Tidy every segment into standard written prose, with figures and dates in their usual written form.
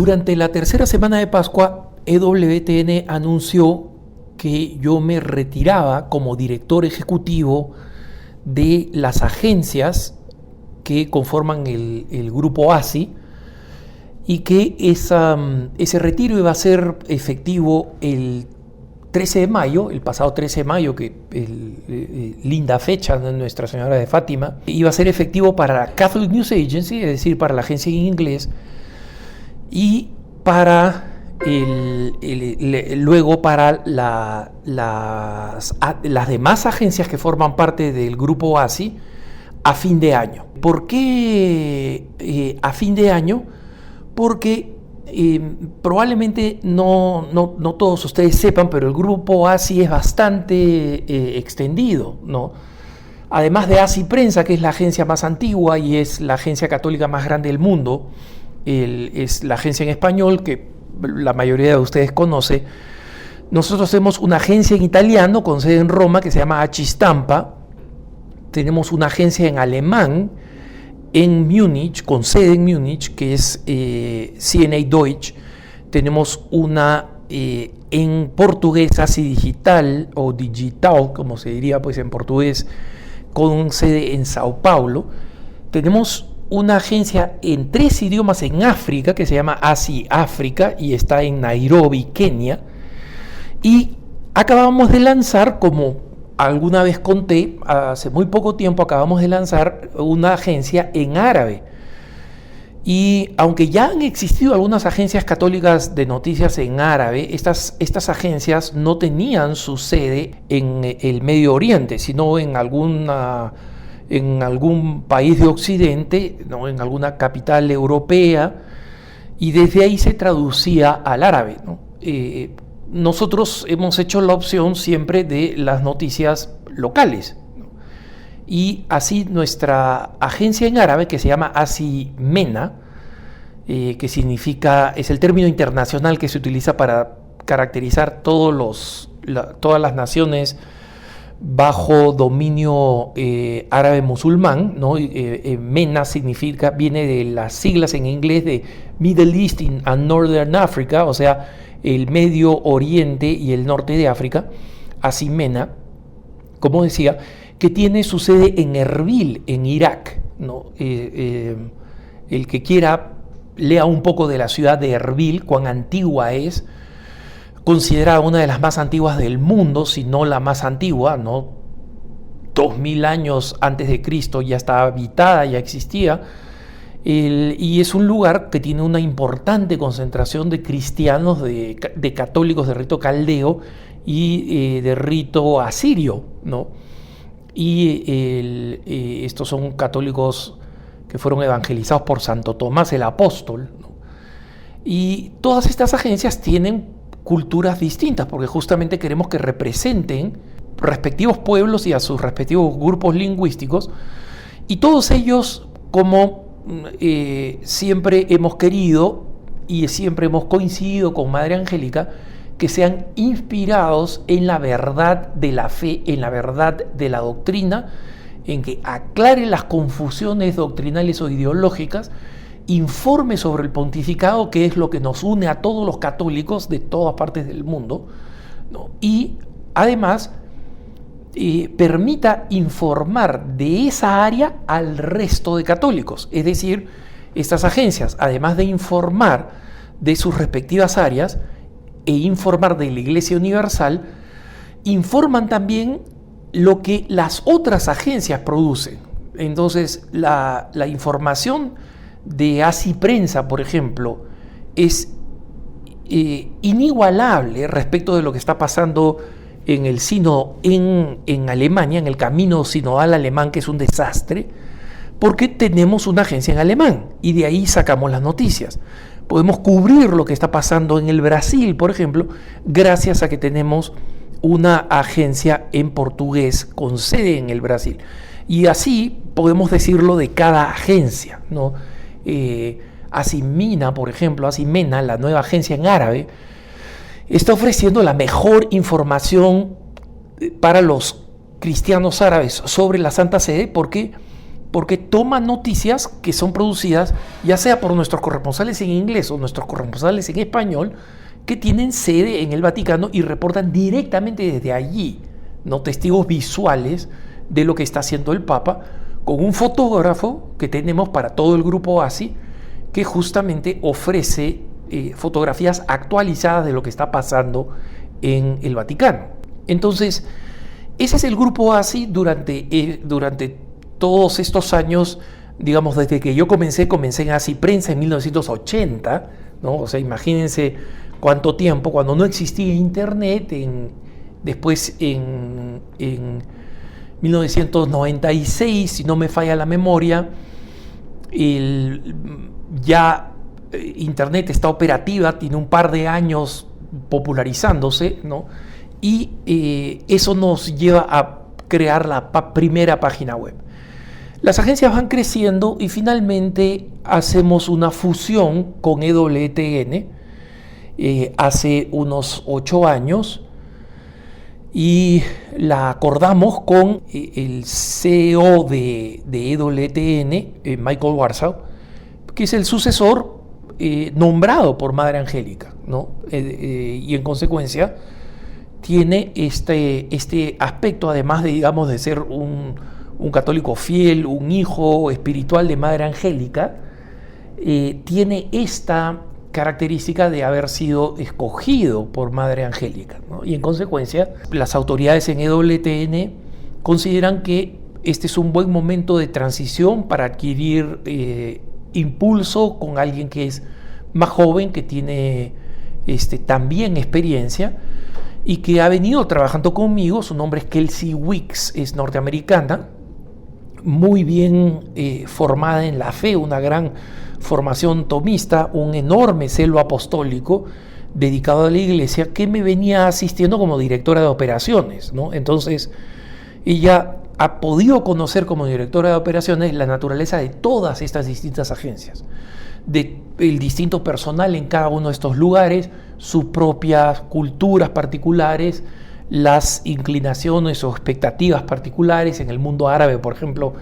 Durante la tercera semana de Pascua, EWTN anunció que yo me retiraba como director ejecutivo de las agencias que conforman el grupo ASI y que ese retiro iba a ser efectivo el 13 de mayo, el pasado 13 de mayo, linda fecha de Nuestra Señora de Fátima, iba a ser efectivo para Catholic News Agency, es decir, para la agencia en inglés, y para luego para las demás agencias que forman parte del grupo ASI a fin de año. ¿Por qué a fin de año? Porque probablemente no todos ustedes sepan, pero el grupo ASI es bastante extendido, ¿no? Además de ASI Prensa, que es la agencia más antigua y es la agencia católica más grande del mundo, es la agencia en español que la mayoría de ustedes conoce. Nosotros tenemos una agencia en italiano con sede en Roma que se llama ACI Stampa. Tenemos una agencia en alemán en Múnich, con sede en Múnich, que es CNA Deutsch. Tenemos una en portugués, ASI Digital o Digital, como se diría pues en portugués, con sede en Sao Paulo. Tenemos una agencia en 3 idiomas en África que se llama ASI África y está en Nairobi, Kenia. Y acabamos de lanzar, como alguna vez conté, hace muy poco tiempo acabamos de lanzar una agencia en árabe. Y aunque ya han existido algunas agencias católicas de noticias en árabe, estas agencias no tenían su sede en el Medio Oriente, sino en algún país de Occidente, ¿no? En alguna capital europea, y desde ahí se traducía al árabe, ¿no? Nosotros hemos hecho la opción siempre de las noticias locales, ¿no? Y así nuestra agencia en árabe, que se llama ASI MENA, que significa, es el término internacional que se utiliza para caracterizar todas las naciones bajo dominio árabe musulmán, ¿no? MENA viene de las siglas en inglés de Middle East and Northern Africa, o sea, el Medio Oriente y el norte de África. ASI MENA, como decía, que tiene su sede en Erbil, en Irak, ¿no? El que quiera, lea un poco de la ciudad de Erbil, cuán antigua es, considerada una de las más antiguas del mundo, si no la más antigua, ¿no? 2000 años antes de Cristo ya estaba habitada, ya existía, y es un lugar que tiene una importante concentración de cristianos, de católicos de rito caldeo y de rito asirio, ¿no? Y estos son católicos que fueron evangelizados por Santo Tomás el Apóstol, ¿no? Y todas estas agencias tienen culturas distintas, porque justamente queremos que representen respectivos pueblos y a sus respectivos grupos lingüísticos, y todos ellos, como siempre hemos querido y siempre hemos coincidido con Madre Angélica, que sean inspirados en la verdad de la fe, en la verdad de la doctrina, en que aclare las confusiones doctrinales o ideológicas, informe sobre el pontificado, que es lo que nos une a todos los católicos de todas partes del mundo, ¿no? Y además permita informar de esa área al resto de católicos. Es decir, estas agencias, además de informar de sus respectivas áreas e informar de la Iglesia Universal, informan también lo que las otras agencias producen. Entonces, la información de ASI Prensa, por ejemplo, es inigualable respecto de lo que está pasando en el sínodo en Alemania, en el camino sinodal alemán, que es un desastre, porque tenemos una agencia en alemán y de ahí sacamos las noticias. Podemos cubrir lo que está pasando en el Brasil, por ejemplo, gracias a que tenemos una agencia en portugués con sede en el Brasil. Y así podemos decirlo de cada agencia, ¿no? ASI MENA, por ejemplo, ASI MENA, la nueva agencia en árabe, está ofreciendo la mejor información para los cristianos árabes sobre la Santa Sede, porque porque toma noticias que son producidas ya sea por nuestros corresponsales en inglés o nuestros corresponsales en español, que tienen sede en el Vaticano y reportan directamente desde allí, ¿no? Testigos visuales de lo que está haciendo el Papa, con un fotógrafo que tenemos para todo el grupo ASI, que justamente ofrece fotografías actualizadas de lo que está pasando en el Vaticano. Entonces, ese es el grupo ASI durante todos estos años, digamos, desde que yo comencé en ASI Prensa en 1980, ¿no? O sea, imagínense cuánto tiempo, cuando no existía internet, después en 1996, si no me falla la memoria, ya internet está operativa, tiene un par de años popularizándose, ¿no? Y eso nos lleva a crear la primera página web. Las agencias van creciendo y finalmente hacemos una fusión con EWTN hace unos 8 años, y la acordamos con el CEO de EWTN, Michael Warsaw, que es el sucesor nombrado por Madre Angélica, ¿no? Y en consecuencia tiene este aspecto, además de, digamos, de ser un católico fiel, un hijo espiritual de Madre Angélica, tiene esta característica de haber sido escogido por Madre Angélica, ¿no? Y en consecuencia las autoridades en EWTN consideran que este es un buen momento de transición para adquirir impulso con alguien que es más joven, que tiene también experiencia y que ha venido trabajando conmigo. Su nombre es Kelsey Wicks, es norteamericana, muy bien formada en la fe, una gran formación tomista, un enorme celo apostólico dedicado a la iglesia, que me venía asistiendo como directora de operaciones, ¿no? Entonces ella ha podido conocer como directora de operaciones la naturaleza de todas estas distintas agencias, el distinto personal en cada uno de estos lugares, sus propias culturas particulares, las inclinaciones o expectativas particulares. En el mundo árabe, por ejemplo,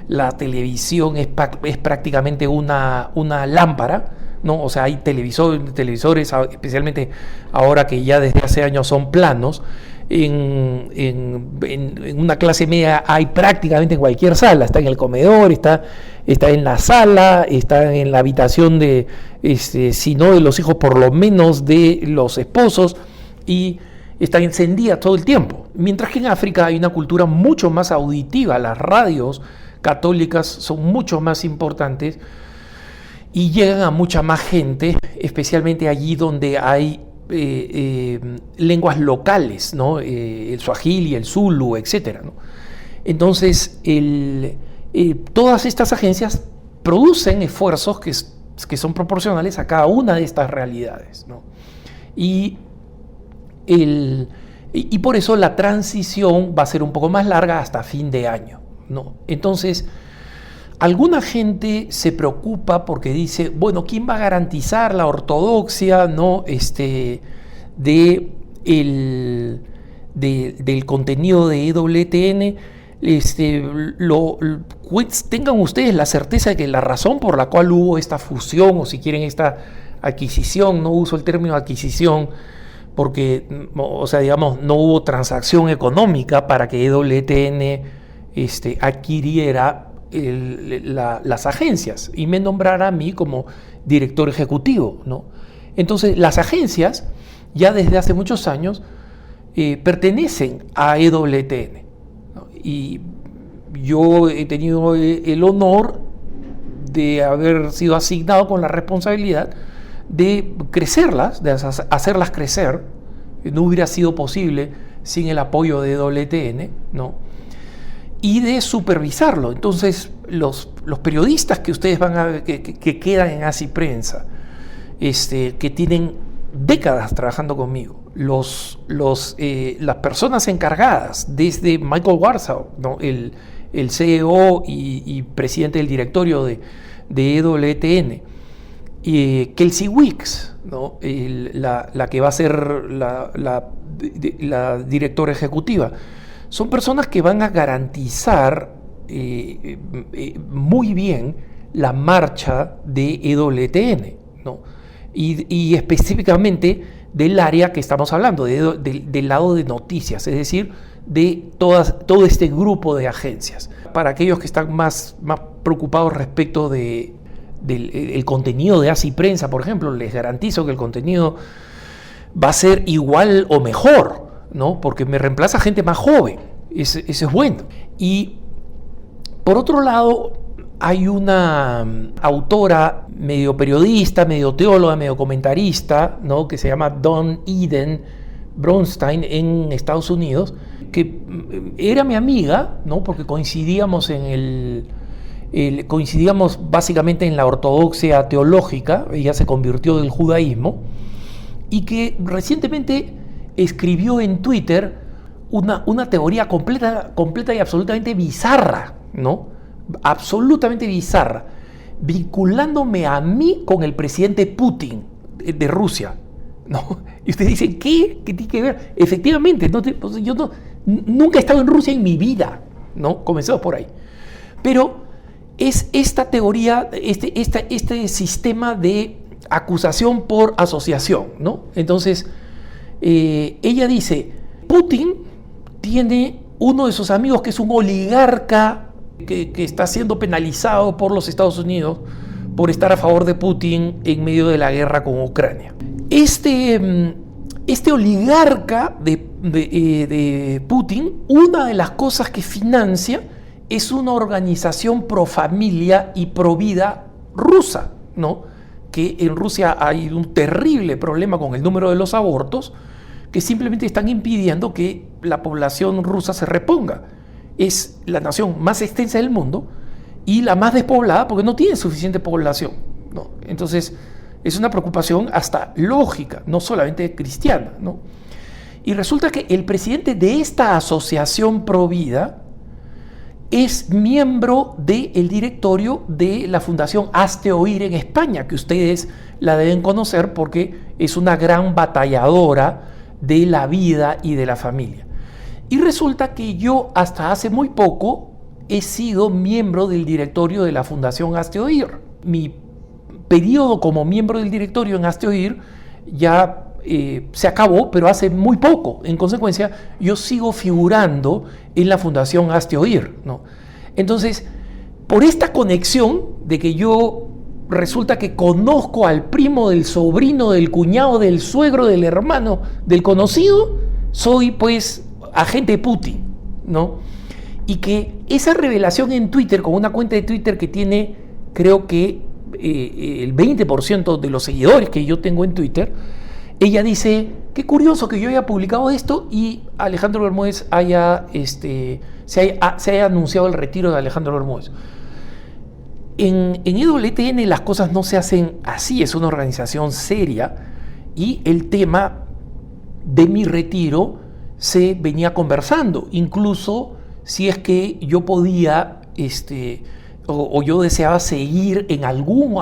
la televisión es prácticamente una lámpara, ¿no? O sea, hay televisores, especialmente ahora que ya desde hace años son planos. En una clase media hay prácticamente en cualquier sala, está en el comedor, está en la sala, está en la habitación de, si no de los hijos, por lo menos de los esposos, y está encendida todo el tiempo. Mientras que en África hay una cultura mucho más auditiva, las radios católicas son mucho más importantes y llegan a mucha más gente, especialmente allí donde hay lenguas locales, ¿no? El suajili, el zulu, etcétera, ¿no? Entonces, todas estas agencias producen esfuerzos que son proporcionales a cada una de estas realidades, ¿no? Y por eso la transición va a ser un poco más larga hasta fin de año, ¿no? Entonces, alguna gente se preocupa porque dice, bueno, ¿quién va a garantizar la ortodoxia, ¿no? Del contenido de EWTN? Tengan ustedes la certeza de que la razón por la cual hubo esta fusión, o si quieren esta adquisición, no uso el término adquisición porque, o sea, digamos, no hubo transacción económica para que EWTN adquiriera las agencias y me nombrara a mí como director ejecutivo, ¿no? Entonces, las agencias ya desde hace muchos años pertenecen a EWTN, ¿no? Y yo he tenido el honor de haber sido asignado con la responsabilidad de crecerlas, de hacerlas crecer. No hubiera sido posible sin el apoyo de EWTN, ¿no? Y de supervisarlo. Entonces, los periodistas que ustedes van a ver, que quedan en ASI Prensa, que tienen décadas trabajando conmigo, las personas encargadas, desde Michael Warsaw, ¿no? el CEO y presidente del directorio de EWTN, Kelsey Wicks, ¿no? la que va a ser la directora ejecutiva, son personas que van a garantizar muy bien la marcha de EWTN, ¿no? Y específicamente del área que estamos hablando, del lado de noticias, es decir, de todo este grupo de agencias. Para aquellos que están más preocupados respecto del contenido de Así Prensa, por ejemplo, les garantizo que el contenido va a ser igual o mejor, ¿no? Porque me reemplaza gente más joven, eso es bueno. Y por otro lado, hay una autora medio periodista, medio teóloga, medio comentarista, ¿no? Que se llama Dawn Eden Bronstein en Estados Unidos, que era mi amiga, ¿no? Porque coincidíamos coincidíamos básicamente en la ortodoxia teológica. Ella se convirtió del judaísmo y que recientemente escribió en Twitter una teoría completa y absolutamente bizarra, ¿no? Absolutamente bizarra, vinculándome a mí con el presidente Putin de Rusia, ¿no? Y ustedes dicen, ¿qué tiene que ver? Efectivamente, yo nunca he estado en Rusia en mi vida, ¿no? Comencemos por ahí. Pero es esta teoría, este sistema de acusación por asociación, ¿no? Entonces, ella dice, Putin tiene uno de sus amigos que es un oligarca que está siendo penalizado por los Estados Unidos por estar a favor de Putin en medio de la guerra con Ucrania. Este oligarca de Putin, una de las cosas que financia es una organización pro familia y pro vida rusa, ¿no? Que en Rusia hay un terrible problema con el número de los abortos que simplemente están impidiendo que la población rusa se reponga. Es la nación más extensa del mundo y la más despoblada porque no tiene suficiente población, ¿no? Entonces es una preocupación hasta lógica, no solamente cristiana, ¿no? Y resulta que el presidente de esta asociación pro vida es miembro del directorio de la Fundación Hazte Oír en España, que ustedes la deben conocer porque es una gran batalladora de la vida y de la familia. Y resulta que yo hasta hace muy poco he sido miembro del directorio de la Fundación Hazte Oír. Mi periodo como miembro del directorio en Hazte Oír ya se acabó, pero hace muy poco. En consecuencia, yo sigo figurando en la Fundación Hazte Oír, ¿no? Entonces, por esta conexión de que yo resulta que conozco al primo, del sobrino, del cuñado, del suegro, del hermano, del conocido, soy pues agente Putin, ¿no? Y que esa revelación en Twitter, con una cuenta de Twitter que tiene, creo que el 20% de los seguidores que yo tengo en Twitter, ella dice, qué curioso que yo haya publicado esto y Alejandro Bermúdez se haya anunciado el retiro de Alejandro Bermúdez. En EWTN las cosas no se hacen así, es una organización seria y el tema de mi retiro se venía conversando, incluso si es que yo podía o yo deseaba seguir en algún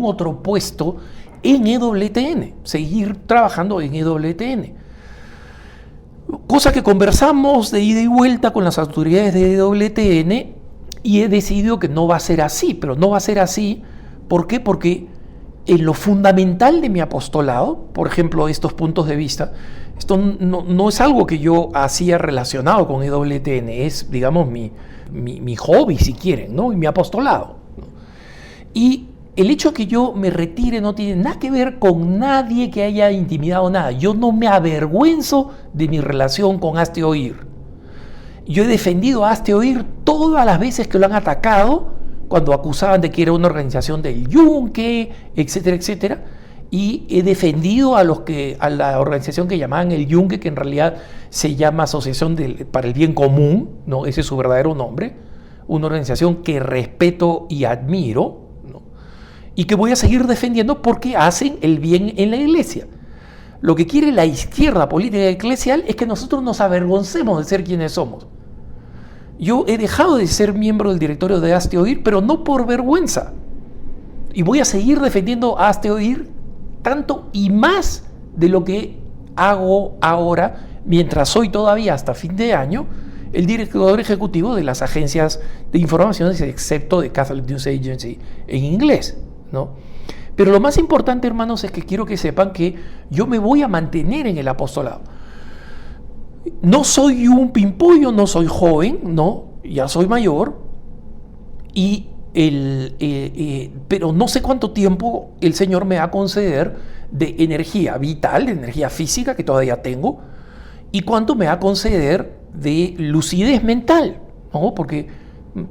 otro puesto en EWTN, seguir trabajando en EWTN. Cosa que conversamos de ida y vuelta con las autoridades de EWTN y he decidido que no va a ser así, pero no va a ser así, ¿por qué? Porque en lo fundamental de mi apostolado, por ejemplo, estos puntos de vista, esto no es algo que yo hacía relacionado con EWTN, es, digamos, mi hobby, si quieren, ¿no? Y mi apostolado, ¿no? Y el hecho de que yo me retire no tiene nada que ver con nadie que haya intimidado nada. Yo no me avergüenzo de mi relación con Hazte Oír. Yo he defendido a Hazte Oír todas las veces que lo han atacado, cuando acusaban de que era una organización del Yunque, etcétera, etcétera. Y he defendido a la organización que llamaban el Yunque, que en realidad se llama Asociación para el Bien Común, ¿no? Ese es su verdadero nombre. Una organización que respeto y admiro, ¿no? Y que voy a seguir defendiendo porque hacen el bien en la iglesia. Lo que quiere la izquierda política eclesial es que nosotros nos avergoncemos de ser quienes somos. Yo he dejado de ser miembro del directorio de Hazte Oír, pero no por vergüenza. Y voy a seguir defendiendo a Hazte Oír tanto y más de lo que hago ahora, mientras soy todavía hasta fin de año el director ejecutivo de las agencias de informaciones, excepto de Catholic News Agency en inglés, ¿no? Pero lo más importante, hermanos, es que quiero que sepan que yo me voy a mantener en el apostolado. No soy un pimpollo, no soy joven, no, ya soy mayor, pero no sé cuánto tiempo el Señor me va a conceder de energía vital, de energía física que todavía tengo, y cuánto me va a conceder de lucidez mental, ¿no? Porque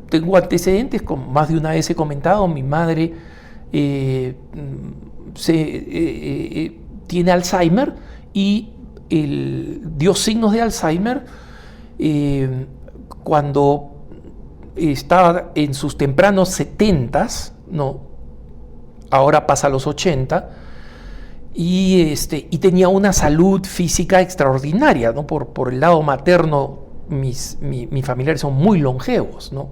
tengo antecedentes, como más de una vez he comentado, mi madre tiene Alzheimer y dio signos de Alzheimer cuando estaba en sus tempranos 70s, ¿no? Ahora pasa a los 80, y tenía una salud física extraordinaria, ¿no? Por el lado materno, mis familiares son muy longevos, ¿no?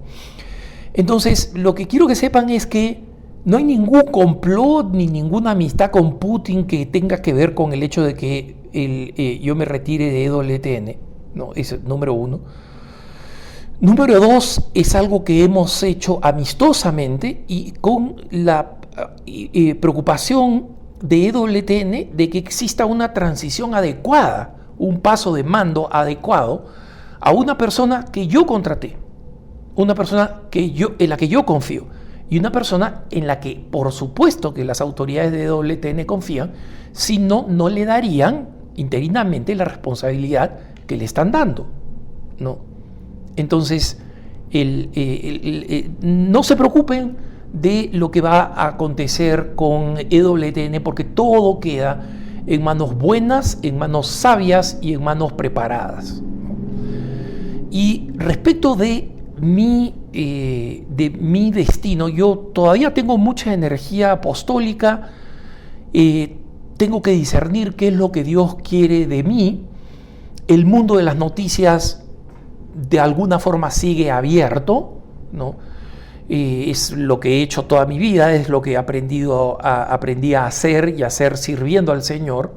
Entonces, lo que quiero que sepan es que no hay ningún complot ni ninguna amistad con Putin que tenga que ver con el hecho de que yo me retire de EWTN, ¿no? Eso es número uno. Número dos, es algo que hemos hecho amistosamente y con la preocupación de EWTN de que exista una transición adecuada, un paso de mando adecuado a una persona que yo contraté, una persona en la que yo confío y una persona en la que por supuesto que las autoridades de EWTN confían, si no, no le darían interinamente la responsabilidad que le están dando, ¿no? Entonces, no se preocupen de lo que va a acontecer con EWTN, porque todo queda en manos buenas, en manos sabias y en manos preparadas. Y respecto de mi destino, yo todavía tengo mucha energía apostólica, tengo que discernir qué es lo que Dios quiere de mí. El mundo de las noticias de alguna forma sigue abierto, ¿no? Es lo que he hecho toda mi vida, es lo que aprendí a hacer y a hacer sirviendo al Señor.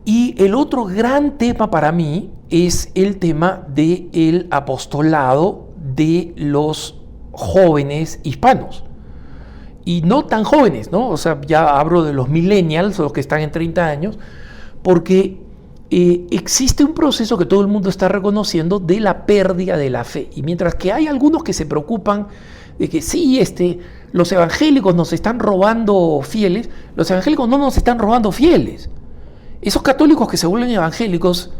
Y el otro gran tema para mí es el tema del apostolado de los jóvenes hispanos. Y no tan jóvenes, ¿no? O sea, ya hablo de los millennials, los que están en 30 años, porque existe un proceso que todo el mundo está reconociendo de la pérdida de la fe. Y mientras que hay algunos que se preocupan de que sí, los evangélicos nos están robando fieles, los evangélicos no nos están robando fieles. Esos católicos que se vuelven evangélicos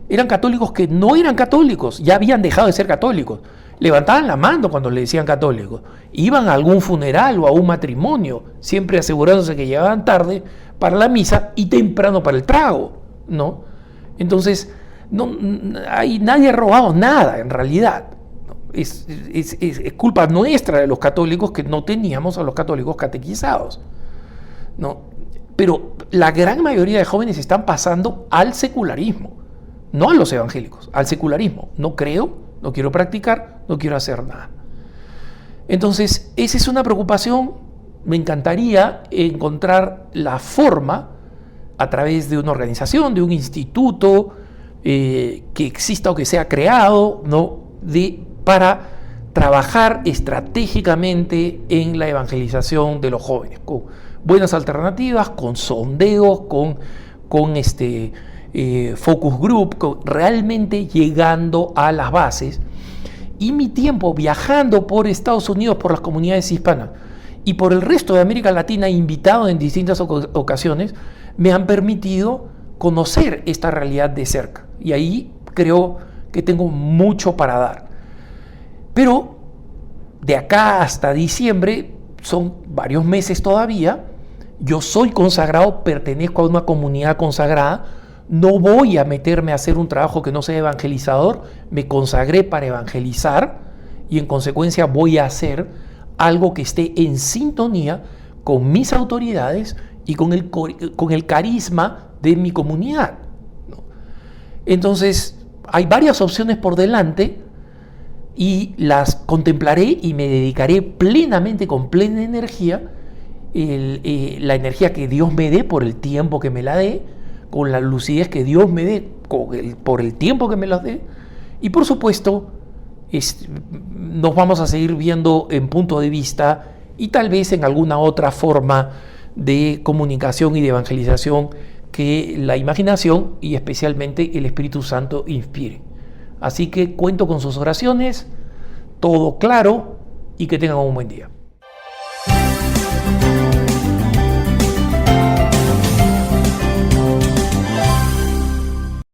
eran católicos que no eran católicos, ya habían dejado de ser católicos. Levantaban la mano cuando le decían católicos. Iban a algún funeral o a un matrimonio, siempre asegurándose que llegaban tarde para la misa y temprano para el trago, ¿no? Entonces, nadie ha robado nada en realidad. Es culpa nuestra de los católicos que no teníamos a los católicos catequizados, ¿no? Pero la gran mayoría de jóvenes están pasando al secularismo, no a los evangélicos, al secularismo. No creo, no quiero practicar, no quiero hacer nada. Entonces, esa es una preocupación. Me encantaría encontrar la forma a través de una organización, de un instituto que exista o que sea creado, ¿no? Para trabajar estratégicamente en la evangelización de los jóvenes, con buenas alternativas, con sondeos, con focus group, realmente llegando a las bases. Y mi tiempo viajando por Estados Unidos, por las comunidades hispanas y por el resto de América Latina, invitado en distintas ocasiones, me han permitido conocer esta realidad de cerca. Y ahí creo que tengo mucho para dar. Pero de acá hasta diciembre son varios meses todavía. Yo soy consagrado, pertenezco a una comunidad consagrada. No voy a meterme a hacer un trabajo que no sea evangelizador. Me consagré para evangelizar y en consecuencia voy a hacer algo que esté en sintonía con mis autoridades y con el carisma de mi comunidad, ¿no? Entonces, hay varias opciones por delante y las contemplaré y me dedicaré plenamente, con plena energía, la energía que Dios me dé por el tiempo que me la dé, con la lucidez que Dios me dé por el tiempo que me la dé, Y por supuesto, nos vamos a seguir viendo en Punto de Vista y tal vez en alguna otra forma de comunicación y de evangelización que la imaginación y especialmente el Espíritu Santo inspire. Así que cuento con sus oraciones, todo claro y que tengan un buen día.